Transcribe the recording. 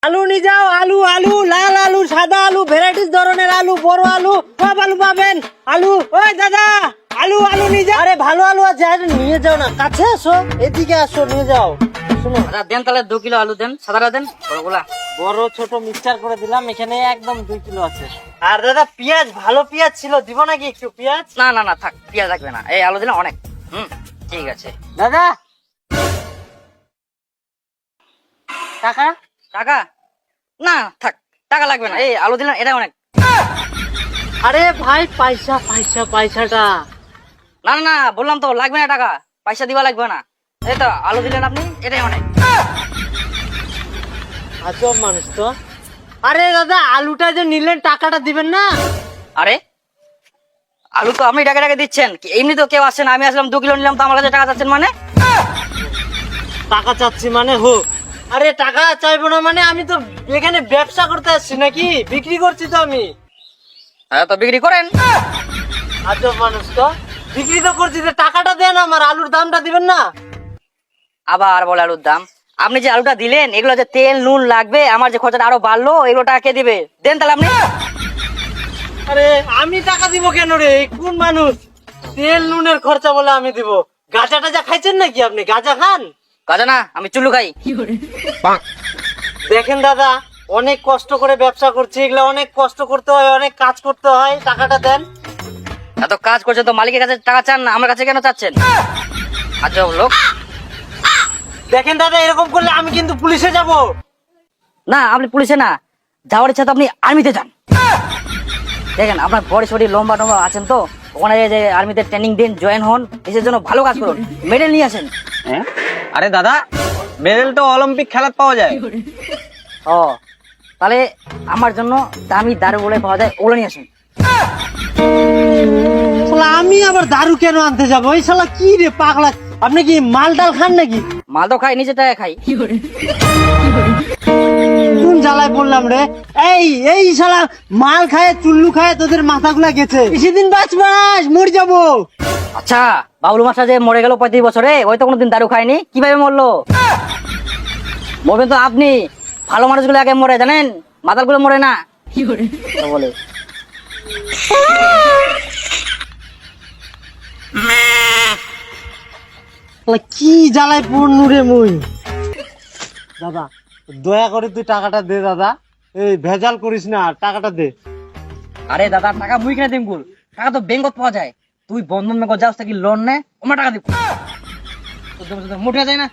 আলু নিয়ে যাও, আলু আলু, লাল আলু, সাদা আলু, ভ্যারাইটিস ধরনের আলু, বড় আলু, সব আলু পাবেন। আলু, ওই দাদা আলু আলু নিয়ে যাও। আরে ভালো আলু আছে, আরে নিয়ে যাও না, কাছে আসো, এদিকে আসো, নিয়ে যাও। শোনো দাদা দেন তাহলে 2 কিলো আলু দেন, সাদাটা দেন, বড়গুলা। বড় ছোট মিক্সচার করে দিলাম, এখানে একদম 2 কিলো আছে। আর দাদা পেঁয়াজ, ভালো পেঁয়াজ ছিল, দিব নাকি একটু পেঁয়াজ? না না না থাক, পেঁয়াজ লাগবে না, এই আলু দিলে অনেক। ঠিক আছে। দাদা টাকা? টাকা না থাক, টাকা লাগবে না, এই আলু দিলেন এটা অনেক। আরে ভাই পয়সা পয়সা পয়সাটা। না না না বললাম তো লাগবে না টাকা, পয়সা দিবা লাগবে না, এই তো আলু দিলেন আপনি, এটাই অনেক। আজব মানুষ তো। আরে দাদা আলুটা যে নিলেন টাকাটা দিবেন না? আরে আলু তো আপনি টাকা টাকা দিচ্ছেন, এমনি তো কেউ আসছে না, আমি আসলাম 2 কিলো নিলাম, তো আমার কাছে টাকা চাচ্ছেন মানে? টাকা চাচ্ছি মানে হোক। আরে টাকা চাইবো না মানে, আমি তো এখানে ব্যবসা করতে আসছি নাকি, বিক্রি করছি তো আমি। হ্যাঁ তো বিক্রি করেন। আজব মানুষ তো, বিক্রি তো করছি, তো টাকাটা দেন, আমার আলুর দামটা দিবেন না? আবার বলে আলুর দাম, আপনি যে আলুটা দিলেন এগুলো যে তেল নুন লাগবে, আমার যে খরচাটা আরো বাড়লো, এগুলো টাকা কে দিবে? দেন তাহলে আপনি। আরে আমি টাকা দিব কেন রে, কোন মানুষ? তেল নুনের খরচা বলে আমি দিব? গাঁজা টাজা খাইছেন নাকি আপনি? গাঁজা খান? কাজা না, আমি চুল্লু খাই। দেখেন দাদা, অনেক কষ্ট করে ব্যবসা করছি, এগুলো অনেক কষ্ট করতে হয়, অনেক কাজ করতে হয়, টাকাটা দেন। এত কাজ করছেন তো মালিকের কাছে টাকা চান না, আমার কাছে কেন চাচ্ছেন? আচ্ছা লোক। দেখেন দাদা, এরকম করলে আমি কিন্তু পুলিশে যাব। না আপনি পুলিশে না, যাওয়ার ইচ্ছা তো আপনি আর্মিতে যান। দেখেন আপনার বডি সডি লম্বা টম্বা আছেন তো, ওখানে যে আর্মিতে ট্রেনিং দিন, জয়েন হন, দেশের জন্য ভালো কাজ করুন, মেডেল নিয়ে আসেন। আরে দাদা, মেডেল তো অলিম্পিক খেলাত পাওয়া যায়। ও তাহলে আমার জন্য দামি দারু বলে পাওয়া যায়, ওগুলো নিয়ে আসেন। শালা আমি আবার দারু কেন আনতে যাবো? এই শালা কি রে পাগলা, আপনি কি মাল ডাল খান নাকি? মাল তো খাই, নিজে টাকা খাই। কোন জ্বালায় পড়লাম রে? এই এই শালা মাল খায় চুল্লু খায় তোদের মাথাগুলা গেছে, বেশিদিন বাঁচবে না, মরে যাবো। আচ্ছা বাবলু মাস্টার যে মরে গেল 35 বছরে, ওই তো কোনোদিন দারু খায়নি, কিভাবে মরলো? বলবেন তো আপনি, ভালো মানুষগুলো আগে মরে, জানেন, মাতালগুলো মরে না। তো বলে শালা কি জ্বালায় পড়নু রে মুই। দাদা দয়া করে তুই টাকাটা দে দাদা, এই ভেজাল করিস না, টাকাটা দে। আরে দাদা টাকা মুই কিনে দিম গুল, টাকা তো ব্যাংকত পাওয়া যায়, তুই বন্ধন ব্যাংক যাস থাকি লোন নে, আমার টাকা দিব, মোটে যায় না।